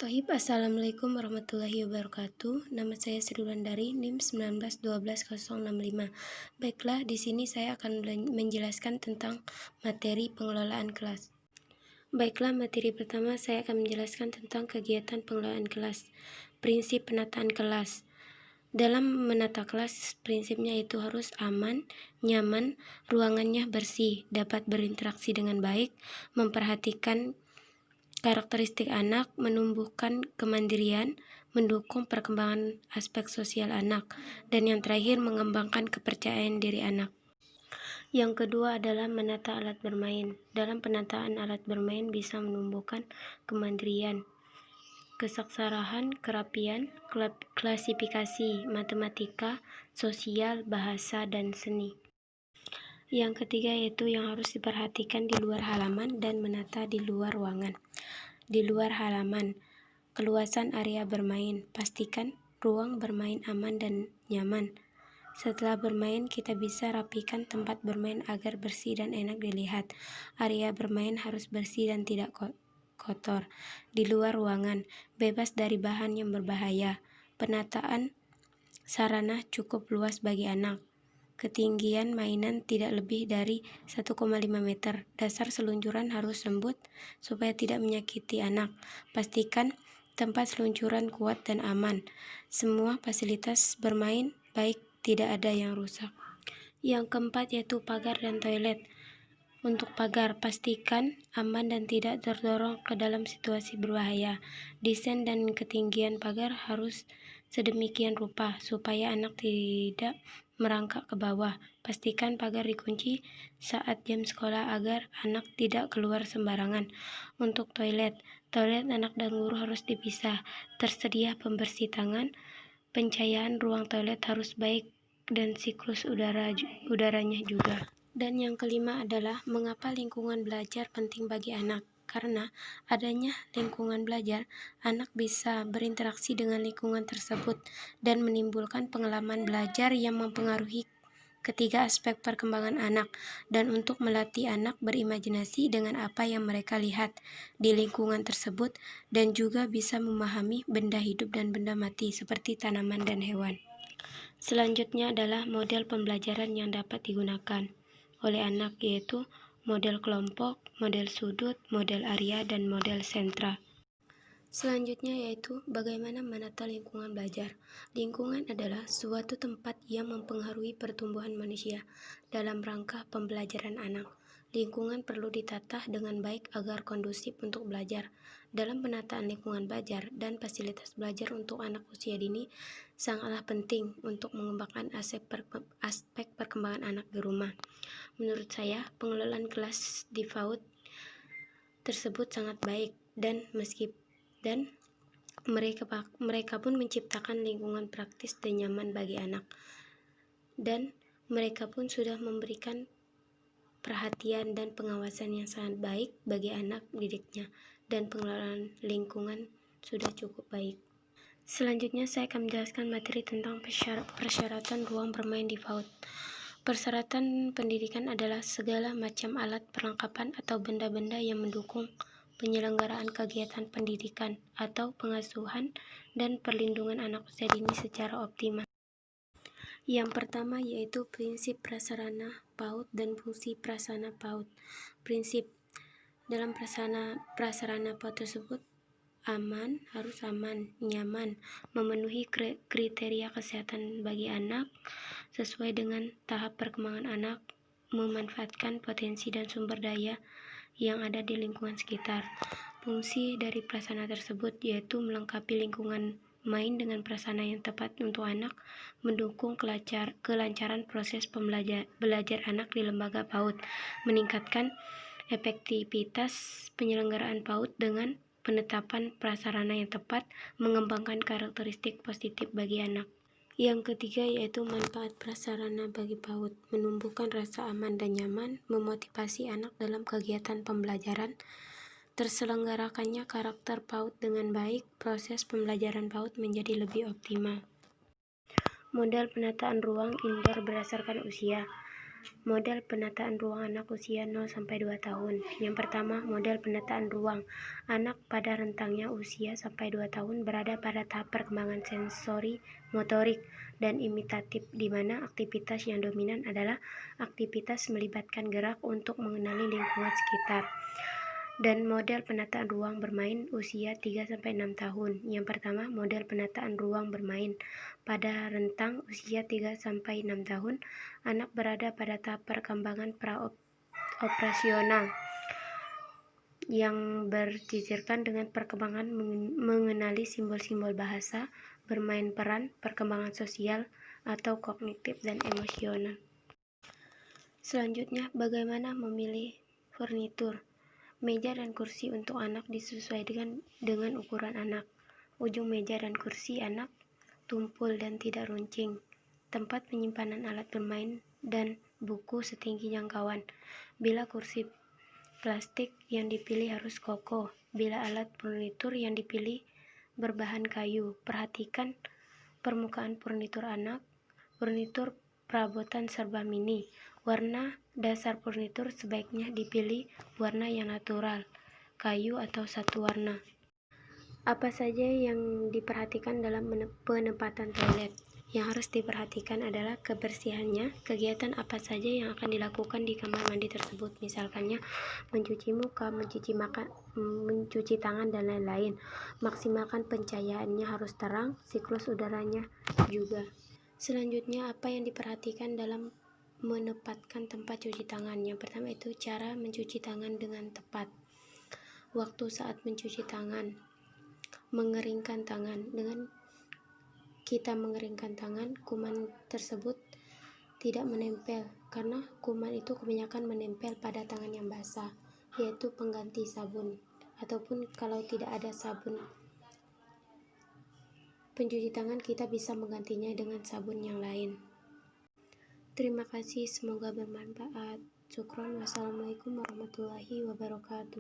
Assalamualaikum warahmatullahi wabarakatuh. Nama saya Sri Wulandari, NIM 1912065. Baiklah, di sini saya akan menjelaskan tentang materi pengelolaan kelas. Baiklah, materi pertama saya akan menjelaskan tentang kegiatan pengelolaan kelas. Prinsip penataan kelas. Dalam menata kelas, prinsipnya itu harus aman, nyaman, ruangannya bersih, dapat berinteraksi dengan baik, memperhatikan karakteristik anak, menumbuhkan kemandirian, mendukung perkembangan aspek sosial anak, dan yang terakhir mengembangkan kepercayaan diri anak. Yang kedua adalah menata alat bermain. Dalam penataan alat bermain bisa menumbuhkan kemandirian, kesaksarahan, kerapian, klasifikasi, matematika, sosial, bahasa, dan seni. Yang ketiga yaitu yang harus diperhatikan di luar halaman dan menata di luar ruangan. Di luar halaman, keluasan area bermain. Pastikan ruang bermain aman dan nyaman. Setelah bermain, kita bisa rapikan tempat bermain agar bersih dan enak dilihat. Area bermain harus bersih dan tidak kotor. Di luar ruangan, bebas dari bahan yang berbahaya. Penataan sarana cukup luas bagi anak. Ketinggian mainan tidak lebih dari 1,5 meter. Dasar seluncuran harus lembut supaya tidak menyakiti anak. Pastikan tempat seluncuran kuat dan aman. Semua fasilitas bermain baik, tidak ada yang rusak. Yang keempat yaitu pagar dan toilet. Untuk pagar, pastikan aman dan tidak terdorong ke dalam situasi berbahaya. Desain dan ketinggian pagar harus sedemikian rupa supaya anak tidak merangkak ke bawah. Pastikan pagar dikunci saat jam sekolah agar anak tidak keluar sembarangan. Untuk toilet anak dan guru harus dipisah. Tersedia pembersih tangan. Pencahayaan ruang toilet harus baik dan siklus udaranya juga. Dan yang kelima adalah mengapa lingkungan belajar penting bagi anak. Karena adanya lingkungan belajar, anak bisa berinteraksi dengan lingkungan tersebut dan menimbulkan pengalaman belajar yang mempengaruhi ketiga aspek perkembangan anak, dan untuk melatih anak berimajinasi dengan apa yang mereka lihat di lingkungan tersebut, dan juga bisa memahami benda hidup dan benda mati seperti tanaman dan hewan. Selanjutnya adalah model pembelajaran yang dapat digunakan oleh anak, yaitu model kelompok, model sudut, model area, dan model sentra. Selanjutnya yaitu bagaimana menata lingkungan belajar. Lingkungan adalah suatu tempat yang mempengaruhi pertumbuhan manusia dalam rangka pembelajaran anak. Lingkungan perlu ditata dengan baik agar kondusif untuk belajar. Dalam penataan lingkungan belajar dan fasilitas belajar untuk anak usia dini sangatlah penting untuk mengembangkan aspek perkembangan anak di rumah. Menurut saya, pengelolaan kelas di PAUD tersebut sangat baik dan mereka pun menciptakan lingkungan praktis dan nyaman bagi anak, dan mereka pun sudah memberikan perhatian dan pengawasan yang sangat baik bagi anak didiknya, dan pengelolaan lingkungan sudah cukup baik. Selanjutnya saya akan menjelaskan materi tentang persyaratan ruang bermain di PAUD. Persyaratan pendidikan adalah segala macam alat perlengkapan atau benda-benda yang mendukung penyelenggaraan kegiatan pendidikan atau pengasuhan dan perlindungan anak usia dini secara optimal. Yang pertama yaitu prinsip prasarana PAUD dan fungsi prasarana PAUD. Prinsip dalam prasarana PAUD tersebut harus aman, nyaman, memenuhi kriteria kesehatan bagi anak sesuai dengan tahap perkembangan anak, memanfaatkan potensi dan sumber daya yang ada di lingkungan sekitar. Fungsi dari prasarana tersebut yaitu melengkapi lingkungan main dengan prasarana yang tepat untuk anak, mendukung kelancaran proses belajar anak di lembaga PAUD, meningkatkan efektivitas penyelenggaraan PAUD dengan penetapan prasarana yang tepat, mengembangkan karakteristik positif bagi anak. Yang ketiga yaitu manfaat prasarana bagi PAUD, menumbuhkan rasa aman dan nyaman, memotivasi anak dalam kegiatan pembelajaran, terselenggarakannya karakter PAUD dengan baik, proses pembelajaran PAUD menjadi lebih optimal. Model penataan ruang indoor berdasarkan usia. Model penataan ruang anak usia 0-2 tahun. Yang pertama, model penataan ruang anak pada rentangnya usia sampai 2 tahun berada pada tahap perkembangan sensori, motorik, dan imitatif, di mana aktivitas yang dominan adalah aktivitas melibatkan gerak untuk mengenali lingkungan sekitar. Dan model penataan ruang bermain usia 3-6 tahun. Yang pertama, model penataan ruang bermain pada rentang usia 3-6 tahun, anak berada pada tahap perkembangan pra-operasional yang bercicirkan dengan perkembangan mengenali simbol-simbol bahasa, bermain peran, perkembangan sosial atau kognitif dan emosional. Selanjutnya, bagaimana memilih furnitur. Meja dan kursi untuk anak disesuaikan dengan ukuran anak. Ujung meja dan kursi anak tumpul dan tidak runcing. Tempat penyimpanan alat bermain dan buku setinggi jangkauan. Bila kursi plastik yang dipilih harus kokoh. Bila alat furnitur yang dipilih berbahan kayu. Perhatikan permukaan furnitur anak. Furnitur perabotan serba mini. Warna dasar furnitur sebaiknya dipilih warna yang natural, kayu atau satu warna. Apa saja yang diperhatikan dalam penempatan toilet? Yang harus diperhatikan adalah kebersihannya. Kegiatan apa saja yang akan dilakukan di kamar mandi tersebut, misalkannya mencuci muka, mencuci tangan, dan lain-lain. Maksimalkan pencahayaannya harus terang, siklus udaranya juga. Selanjutnya, apa yang diperhatikan dalam menempatkan tempat cuci tangan? Yang pertama itu cara mencuci tangan dengan tepat, waktu saat mencuci tangan, mengeringkan tangan. Dengan kita mengeringkan tangan, kuman tersebut tidak menempel, karena kuman itu kebanyakan menempel pada tangan yang basah, yaitu pengganti sabun, ataupun kalau tidak ada sabun pencuci tangan, kita bisa menggantinya dengan sabun yang lain. Terima kasih, semoga bermanfaat. Syukron. Wassalamualaikum warahmatullahi wabarakatuh.